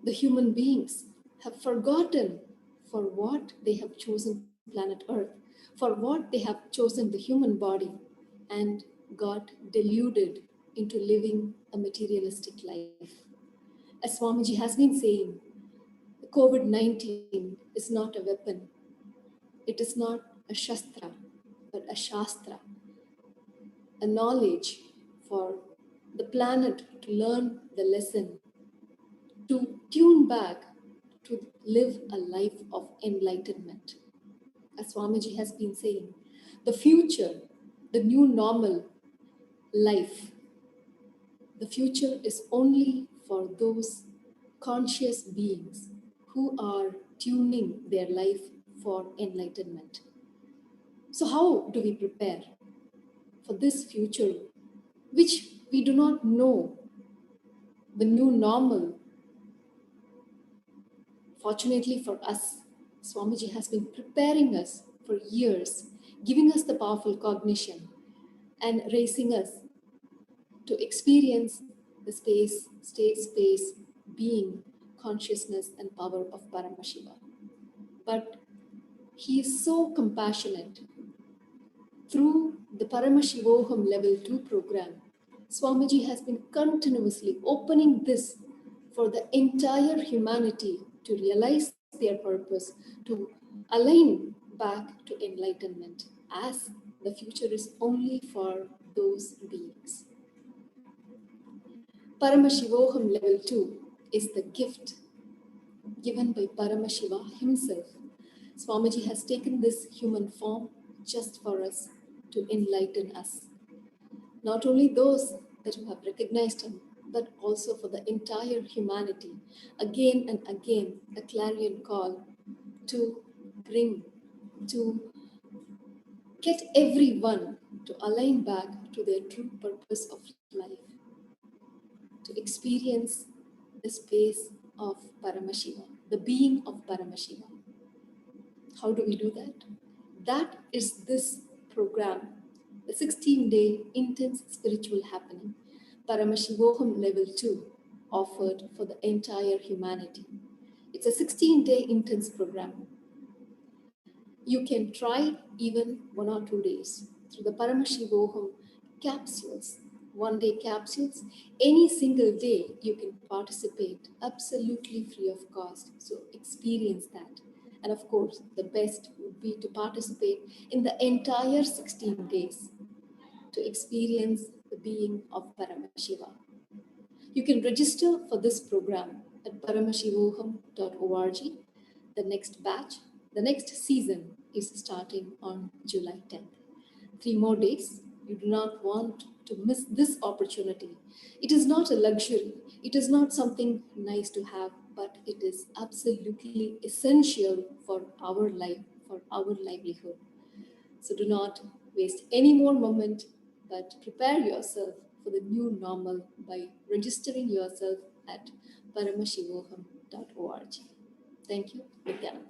The human beings have forgotten for what they have chosen planet Earth, for what they have chosen the human body, and got deluded into living a materialistic life. As Swamiji has been saying, COVID 19 is not a weapon, it is not a shastra, but a shastra, a knowledge for the planet to learn the lesson, to tune back, to live a life of enlightenment. As Swamiji has been saying, the future, the new normal life, the future is only for those conscious beings who are tuning their life for enlightenment. So, how do we prepare for this future, which we do not know, the new normal? Fortunately for us, Swamiji has been preparing us for years, giving us the powerful cognition and raising us to experience the state space, being, consciousness, and power of Paramashiva. But he is so compassionate. Through the Paramashivoham Level 2 program, Swamiji has been continuously opening this for the entire humanity to realize their purpose, to align back to enlightenment, as the future is only for those beings. Paramashivoham Level 2 is the gift given by Paramashiva himself. Swamiji has taken this human form just for us to enlighten us. Not only those that who have recognized him, but also for the entire humanity. Again and again, a clarion call to bring, to get everyone to align back to their true purpose of life, to experience the space of Paramashiva, the being of Paramashiva. How do we do that? That is this program, the 16-day intense spiritual happening, Paramashivoham Level 2, offered for the entire humanity. It's a 16-day intense program. You can try even 1 or 2 days through the Paramashivoham capsules, 1-day capsules. Any single day you can participate absolutely free of cost. So experience that. And of course, the best would be to participate in the entire 16 days to experience the being of Paramashiva. You can register for this program at paramashivoham.org. The next batch, the next season is starting on July 10th. 3 more days. You do not want to miss this opportunity. It is not a luxury. It is not something nice to have, but it is absolutely essential for our life, for our livelihood. So do not waste any more moment, but prepare yourself for the new normal by registering yourself at paramashivoham.org. Thank you, Nityanand.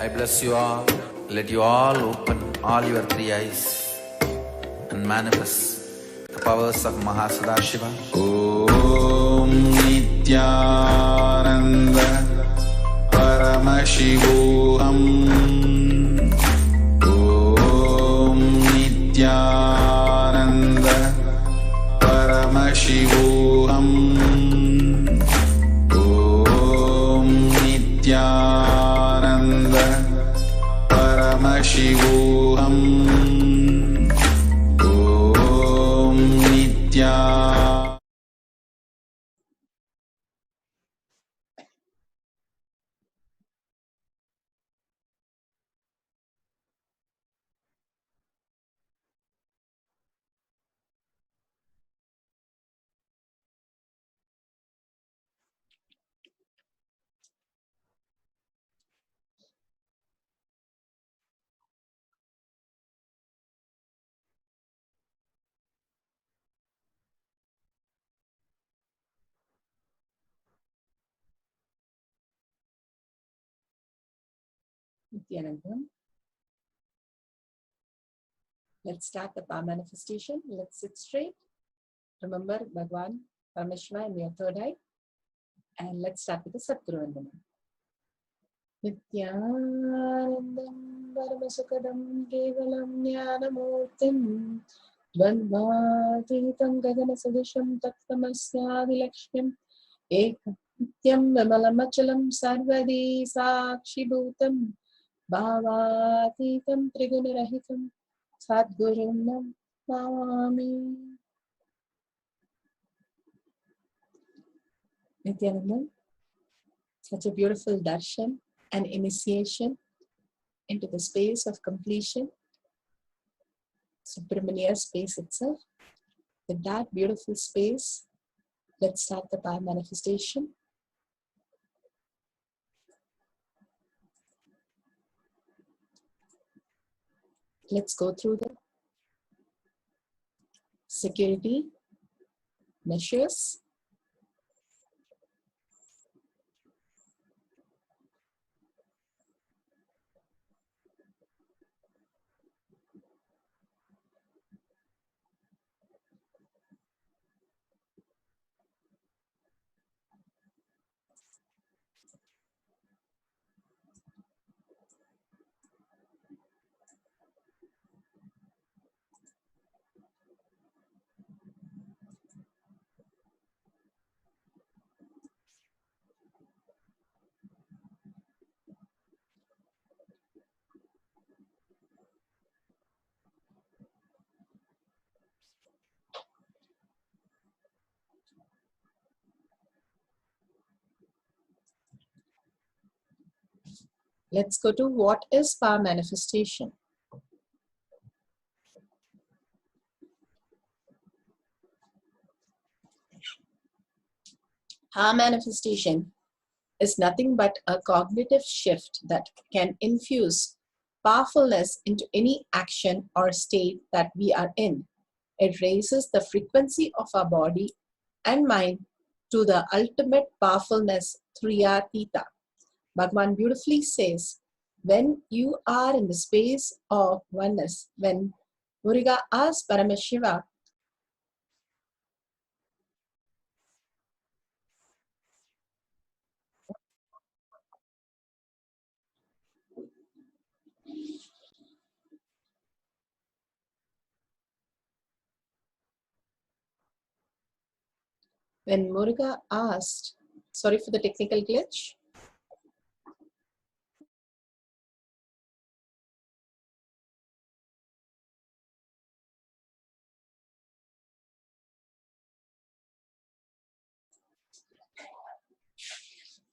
I bless you all. Let you all open all your 3 eyes and manifest the powers of Mahasadashiva. Om Nityananda Paramashivoham. Om Nityananda Paramashivoham. Om Nityananda Paramashivoham. Om Nityananda. Nityanandam. Let's start the power manifestation. Let's sit straight. Remember Bhagwan, Parameshwara in your third eye. And let's start with the Satguru Vandana. Nityanandam Paramasukadam Kevalam Jnanamurtim Dvandvatitam Gagana Sadisham Tattvamasyavilakshmim Ekam Nityam Vimalamachalam Sarvadi Sakshibhutam Bhavatitam Trigunarahitam Sadgurum Namami. Nityanandam, such a beautiful darshan and initiation into the space of completion, Subramania space itself. With that beautiful space, let's start the power manifestation. Let's go through the security measures. Let's go to what is power manifestation. Power manifestation is nothing but a cognitive shift that can infuse powerfulness into any action or state that we are in. It raises the frequency of our body and mind to the ultimate powerfulness, Triyatita. Bhagavan beautifully says, when you are in the space of oneness, when Muruga asks Paramashiva, when Muruga asked, sorry for the technical glitch.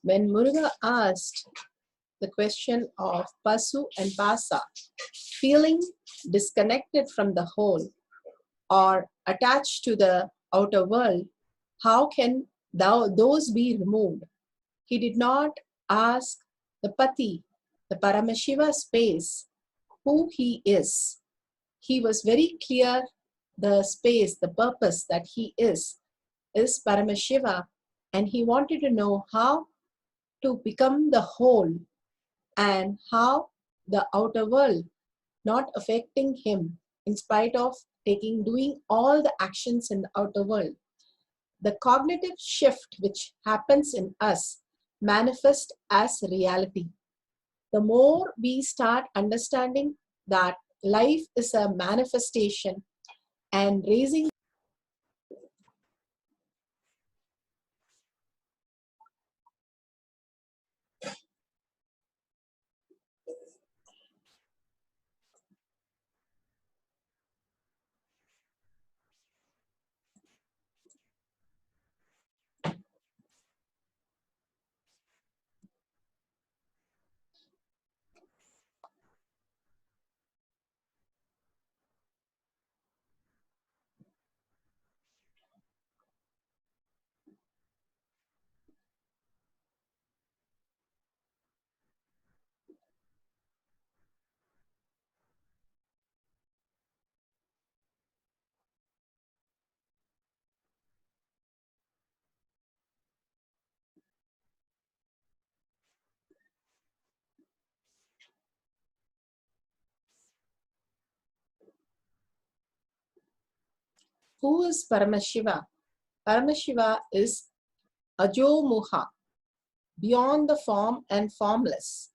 When Muruga asked the question of Pasu and Pasa, feeling disconnected from the whole or attached to the outer world, how can those be removed? He did not ask the Pati, the Paramashiva space, who he is. He was very clear the space, the purpose that he is Paramashiva, and he wanted to know how to become the whole and how the outer world not affecting him in spite of doing all the actions in the outer world. The cognitive shift which happens in us manifests as reality. The more we start understanding that life is a manifestation and raising Who is Paramashiva? Paramashiva is Ajomuha, beyond the form and formless.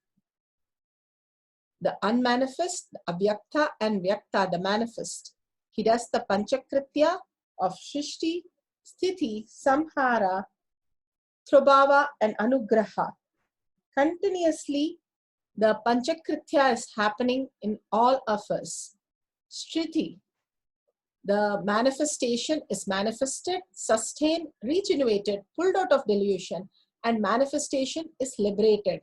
The unmanifest, the Avyakta and Vyakta, the manifest. He does the Panchakritya of Shrishti, Sthiti, Samhara, Throbhava and Anugraha. Continuously, the Panchakritya is happening in all of us. Shriti, the manifestation is manifested, sustained, regenerated, pulled out of delusion, and manifestation is liberated.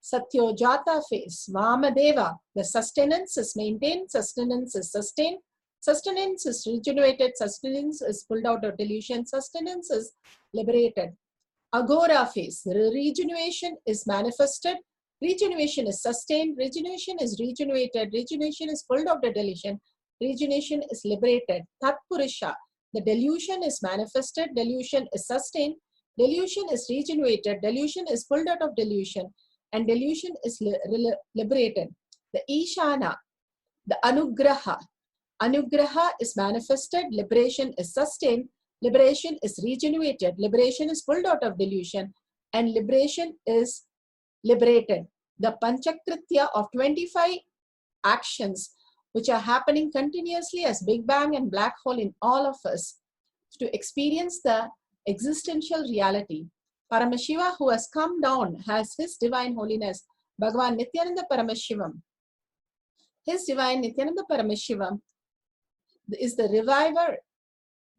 Satyojata phase, Vamadeva, the sustenance is maintained, sustenance is sustained, sustenance is regenerated, sustenance is pulled out of delusion, sustenance is liberated. Agora phase, regeneration is manifested, regeneration is sustained, regeneration is regenerated, regeneration is pulled out of delusion, regeneration is liberated. Tatpurusha, the delusion is manifested, delusion is sustained, delusion is regenerated, delusion is pulled out of delusion, and delusion is liberated. The Ishana, the Anugraha. Anugraha is manifested, liberation is sustained, liberation is regenerated, liberation is pulled out of delusion, and liberation is liberated. The Panchakritya of 25 actions which are happening continuously as Big Bang and black hole in all of us to experience the existential reality. Paramashiva, who has come down, has His Divine Holiness, Bhagavan Nityananda Paramashivam. His Divine Nityananda Paramashivam is the reviver.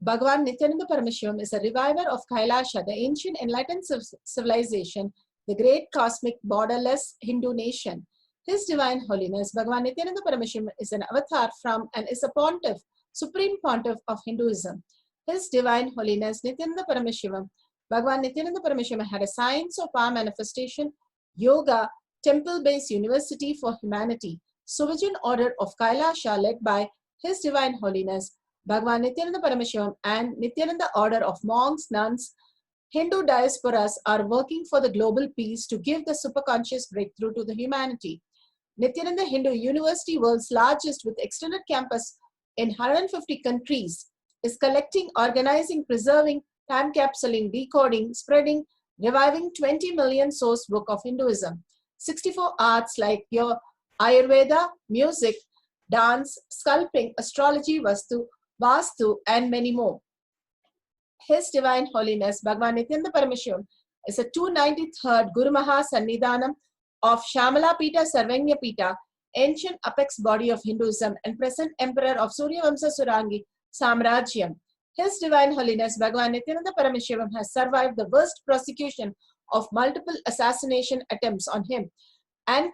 Bhagavan Nityananda Paramashivam is a reviver of Kailasha, the ancient enlightened civilization, the great cosmic borderless Hindu nation. His Divine Holiness, Bhagavan Nityananda Paramashivam, is an avatar from and is a pontiff, supreme pontiff of Hinduism. His Divine Holiness, Nityananda Paramashivam, Bhagavan Nityananda Paramashivam had a science of power manifestation, yoga, temple-based university for humanity, Suvajan order of Kailasha led by His Divine Holiness, Bhagavan Nityananda Paramashivam and Nityananda order of monks, nuns, Hindu diasporas are working for the global peace to give the superconscious breakthrough to the humanity. Nityananda Hindu University, world's largest with extended campus in 150 countries, is collecting, organizing, preserving, time capsuling, decoding, spreading, reviving 20 million source book of Hinduism. 64 arts like your Ayurveda, music, dance, sculpting, astrology, Vastu, and many more. His Divine Holiness, Bhagavan Nityananda Paramashivam, is a 293rd Guru Maha Sannidhanam of Shamala Pita Sarvanya Pita, ancient apex body of Hinduism and present emperor of Surya Vamsa Surangi Samrajyam. His Divine Holiness, Bhagavan Nityananda Paramashivam, has survived the worst prosecution of multiple assassination attempts on him and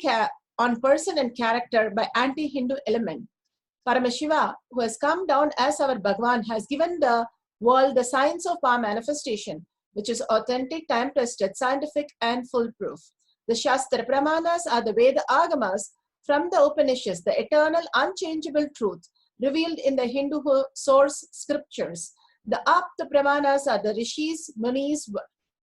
on person and character by anti-Hindu element. Paramashiva, who has come down as our Bhagavan, has given the world the science of power manifestation, which is authentic, time-tested, scientific, and foolproof. The Shastra Pramanas are the Veda Agamas from the Upanishads, the eternal, unchangeable truth revealed in the Hindu source scriptures. The Apta Pramanas are the Rishis, Munis,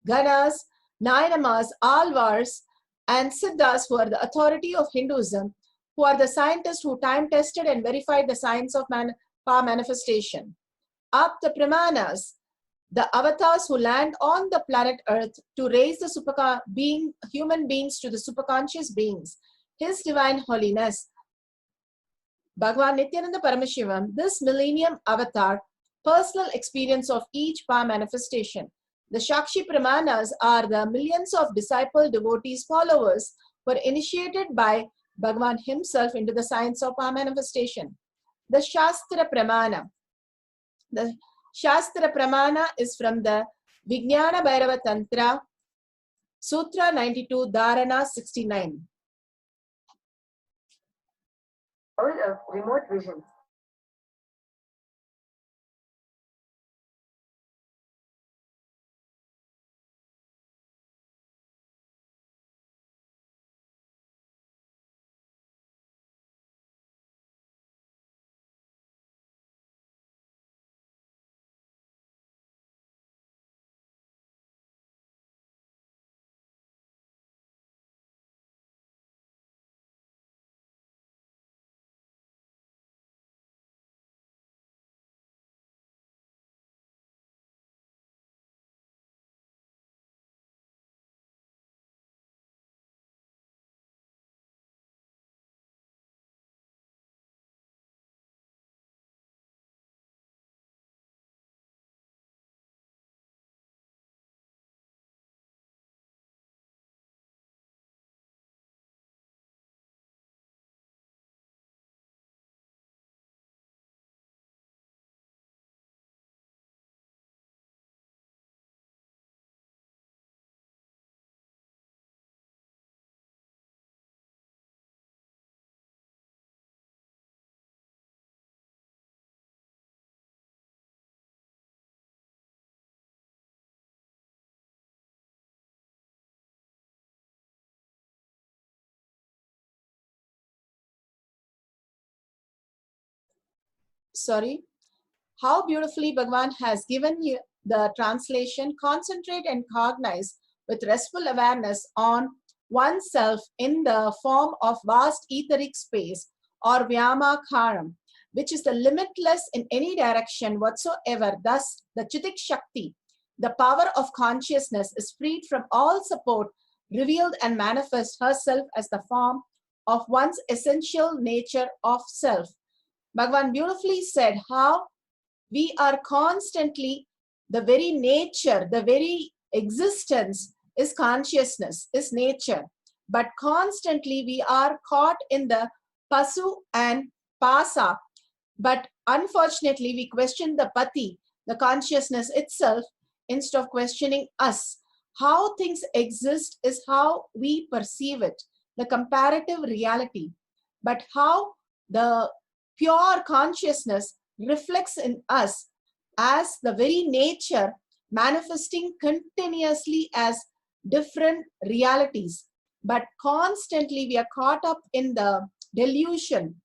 Ganas, Nayanamas, Alvars, and Siddhas, who are the authority of Hinduism, who are the scientists who time-tested and verified the science of power manifestation. Apta Pramanas, the avatars who land on the planet Earth to raise the human beings to the superconscious beings. His Divine Holiness, Bhagavan Nityananda Paramashivam, this millennium avatar, personal experience of each power manifestation. The Shakshi Pramanas are the millions of disciple, devotees, followers who were initiated by Bhagavan himself into the science of power manifestation. The Shastra Pramana. The Shastra Pramana is from the Vijnana Bhairava Tantra, Sutra 92, Dharana 69. Of remote vision. sorry, how beautifully Bhagavan has given you the translation. Concentrate and cognize with restful awareness on oneself in the form of vast etheric space or Vyamakaram, which is the limitless in any direction whatsoever. Thus, the Chitik Shakti, the power of consciousness, is freed from all support, revealed and manifests herself as the form of one's essential nature of self. Bhagavan beautifully said how we are constantly, the very nature, the very existence is consciousness, is nature. But constantly we are caught in the pasu and pasa. But unfortunately, we question the pati, the consciousness itself, instead of questioning us. How things exist is how we perceive it, the comparative reality. But how the pure consciousness reflects in us as the very nature, manifesting continuously as different realities. But constantly we are caught up in the delusion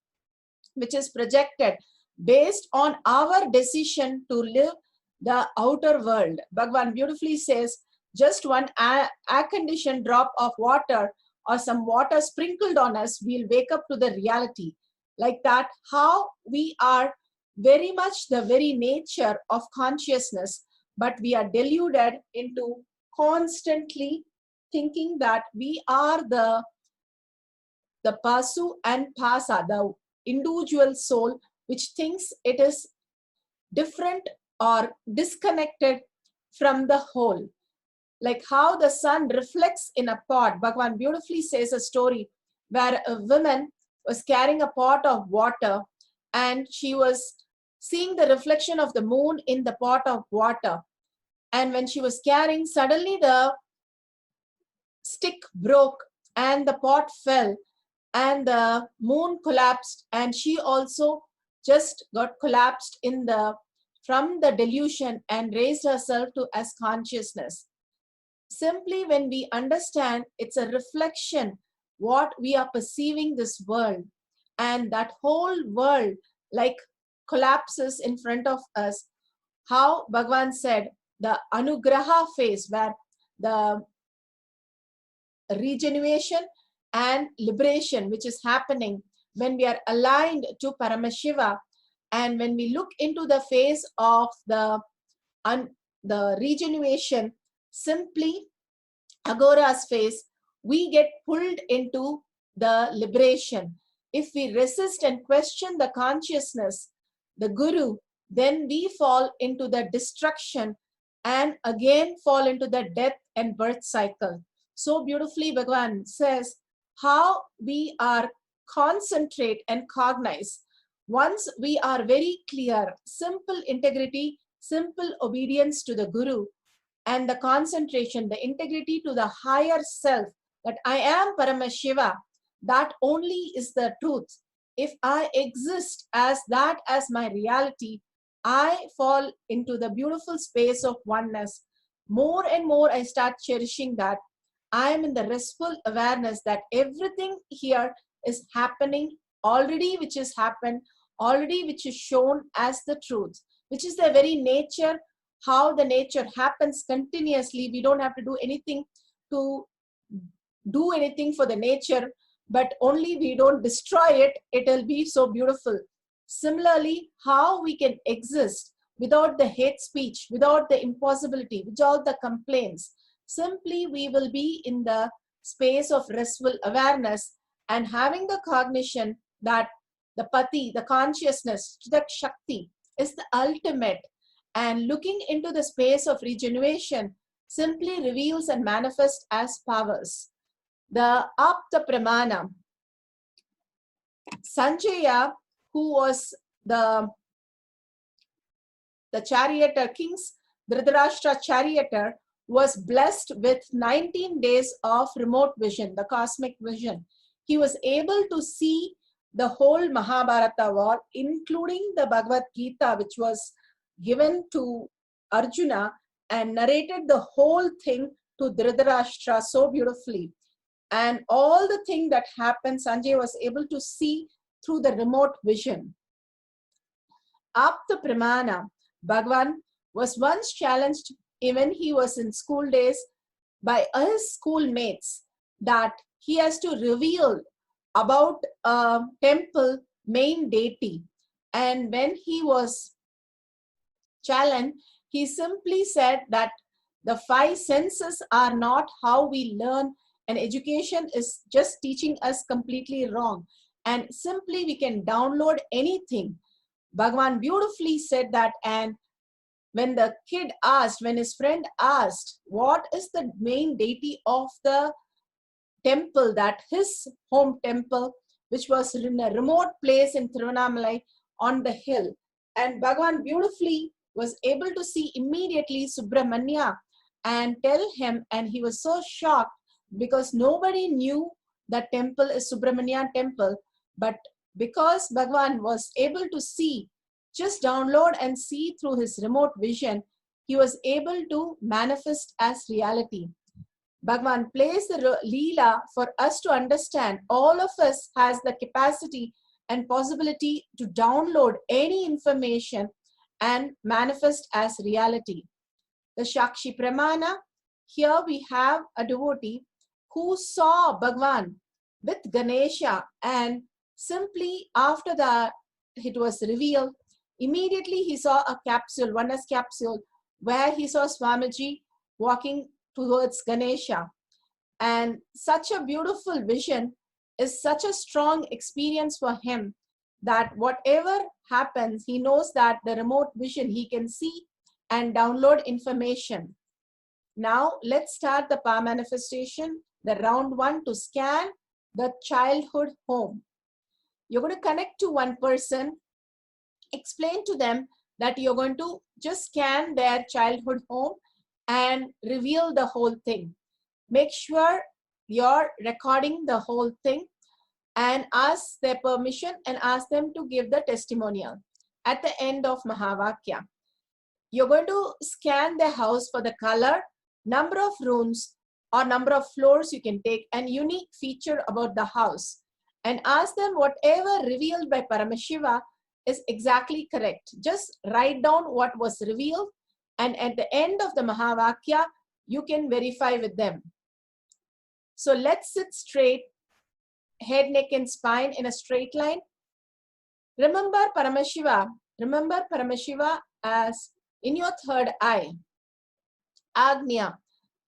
which is projected based on our decision to live the outer world. Bhagavan beautifully says, just one air-conditioned drop of water or some water sprinkled on us, we'll wake up to the reality. Like that, how we are very much the very nature of consciousness, but we are deluded into constantly thinking that we are the pasu and pasa, the individual soul, which thinks it is different or disconnected from the whole. Like how the sun reflects in a pot. Bhagavan beautifully says a story where a woman was carrying a pot of water and she was seeing the reflection of the moon in the pot of water. And when she was carrying, suddenly the stick broke and the pot fell and the moon collapsed, and she also just got collapsed from the delusion and raised herself to as consciousness. Simply when we understand it's a reflection what we are perceiving this world, and that whole world like collapses in front of us, how Bhagavan said the anugraha phase, where the regeneration and liberation which is happening when we are aligned to Paramashiva, and when we look into the face of the regeneration, simply Agora's face, we get pulled into the liberation. If we resist and question the consciousness, the Guru, then we fall into the destruction and again fall into the death and birth cycle. So beautifully Bhagavan says how we are concentrate and cognize. Once we are very clear, simple integrity, simple obedience to the Guru, and the concentration, the integrity to the higher self, that I am Paramashiva, that only is the truth. If I exist as that as my reality, I fall into the beautiful space of oneness. More and more I start cherishing that. I am in the restful awareness that everything here is happening already, which has happened, already which is shown as the truth, which is the very nature, how the nature happens continuously. We don't have to do anything to do anything for the nature, but only we don't destroy it, it will be so beautiful. Similarly, how we can exist without the hate speech, without the impossibility, without the complaints. Simply we will be in the space of restful awareness and having the cognition that the pati, the consciousness, the shakti is the ultimate, and looking into the space of regeneration simply reveals and manifests as powers. The Apta Pramana, Sanjaya, who was the charioteer, King's Dhritarashtra charioteer, was blessed with 19 days of remote vision, the cosmic vision. He was able to see the whole Mahabharata war, including the Bhagavad Gita, which was given to Arjuna, and narrated the whole thing to Dhritarashtra so beautifully. And all the thing that happened, Sanjay was able to see through the remote vision. Apta Pramana, Bhagavan was once challenged when he was in school days by his schoolmates that he has to reveal about a temple main deity. And when he was challenged, he simply said that the five senses are not how we learn, and education is just teaching us completely wrong. And simply we can download anything. Bhagavan beautifully said that. And when the kid asked, when his friend asked, what is the main deity of the temple, that his home temple, which was in a remote place in Tiruvannamalai on the hill, and Bhagavan beautifully was able to see immediately Subramanya and tell him, and he was so shocked because nobody knew that temple is Subramanya temple, but because Bhagavan was able to see, just download and see through his remote vision, he was able to manifest as reality. Bhagavan plays the Leela for us to understand. All of us has the capacity and possibility to download any information and manifest as reality. The Shakshi Pramana, here we have a devotee who saw Bhagavan with Ganesha, and simply after that it was revealed, immediately he saw a capsule, oneness capsule, where he saw Swamiji walking towards Ganesha. And such a beautiful vision is such a strong experience for him that whatever happens, he knows that the remote vision he can see and download information. Now let's start the power manifestation, the round one, to scan the childhood home. You're going to connect to one person, explain to them that you're going to just scan their childhood home and reveal the whole thing. Make sure you're recording the whole thing and ask their permission and ask them to give the testimonial. At the end of Mahavakya, you're going to scan the house for the color, number of rooms or number of floors you can take, and unique feature about the house, and ask them whatever revealed by Paramashiva is exactly correct. Just write down what was revealed, and at the end of the Mahavakya, you can verify with them. So let's sit straight, head, neck, and spine in a straight line. Remember Paramashiva as in your third eye. Agnya.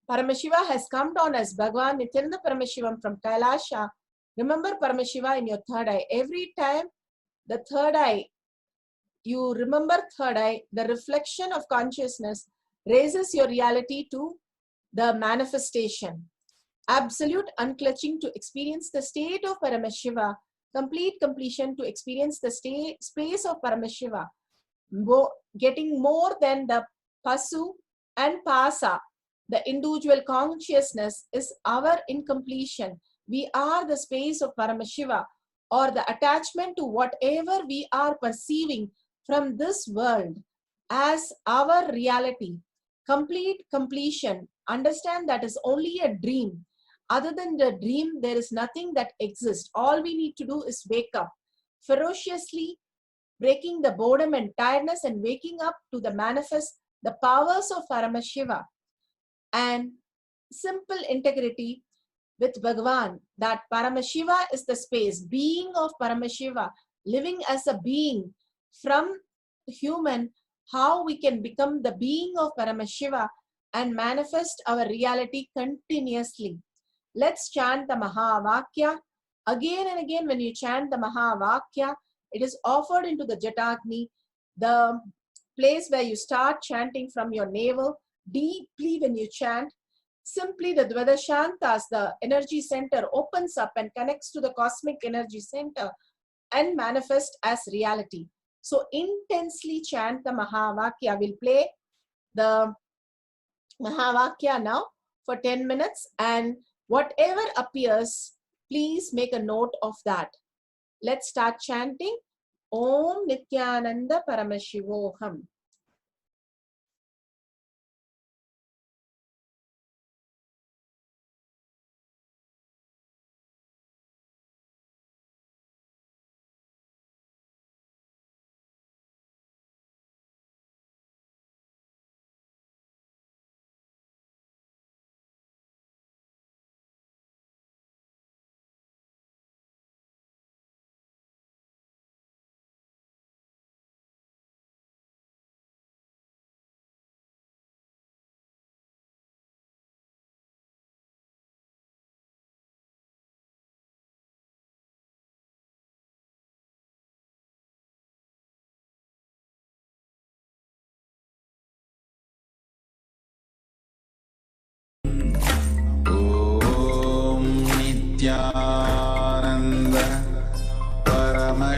Paramashiva has come down as Bhagavan Nityananda Paramashivam from Kailasha. Remember Paramashiva in your third eye. Every time the third eye, you remember third eye, the reflection of consciousness raises your reality to the manifestation. Absolute unclutching to experience the state of Paramashiva. Complete completion to experience the space of Paramashiva. Getting more than the Pasu and Pasa. The individual consciousness is our incompletion. We are the space of Paramashiva, or the attachment to whatever we are perceiving from this world as our reality. Complete completion. Understand that is only a dream. Other than the dream, there is nothing that exists. All we need to do is wake up, ferociously breaking the boredom and tiredness and waking up to the manifest, the powers of Paramashiva, and simple integrity with Bhagavan, that Paramashiva is the space, being of Paramashiva, living as a being from human, how we can become the being of Paramashiva and manifest our reality continuously. Let's chant the Mahavakya. Again and again, when you chant the Mahavakya, it is offered into the Jatagni, the place where you start chanting from your navel. Deeply when you chant, simply the Dvadashantas, the energy center, opens up and connects to the cosmic energy center and manifest as reality. So intensely chant the Mahavakya. We'll play the Mahavakya now for 10 minutes, and whatever appears, please make a note of that. Let's start chanting. Om Nityananda Paramashivoham.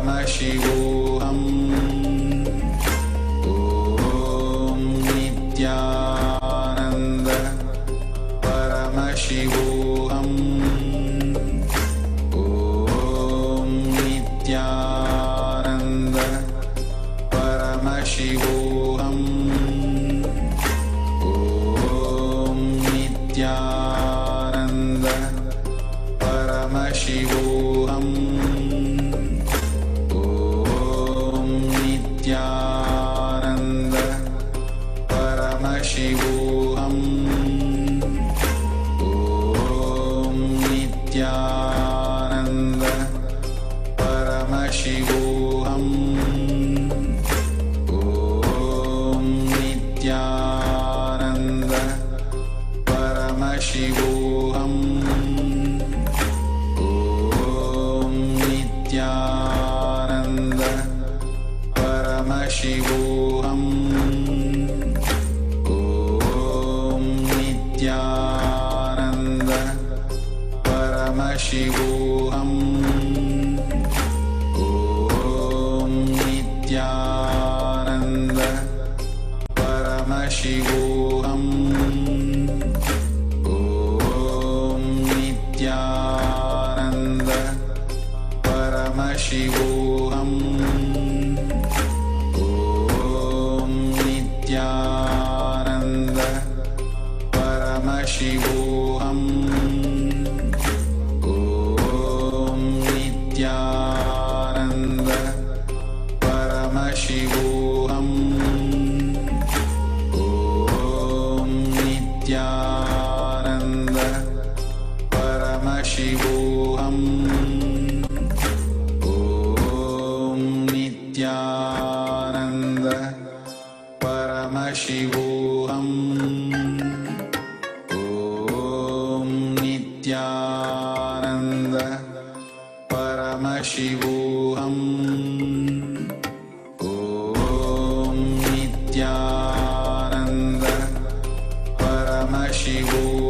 परमशिवोऽहम् ॐ नित्यानन्द परमशिवोऽहम् ॐ नित्यानन्द परमशिवोऽहम् ॐ नित्यानन्द परमशिवोऽहम् ॐ नित्यानन्द परमशिवोऽहम् ॐ नित्यानन्द परमशिवोऽहम् ॐ नित्यानन्द परमशिवोऽहम् ॐ नित्यानन्द परमशिवोऽहम् ॐ नित्यानन्द परमशिवोऽहम् ॐ नित्यानन्द परमशिवोऽहम् ॐ नित्यानन्द परमशिवोऽहम् ॐ नित्यानन्द परमशिवोऽहम् ॐ नित्यानन्द परमशिवोऽहम् ॐ नित्यानन्द परमशिवोऽहम् ॐ नित्यानन्द परमशिवोऽहम् ॐ नित्यानन्द परमशिवोऽहम् ॐ नित्यानन्द परमशिवोऽहम्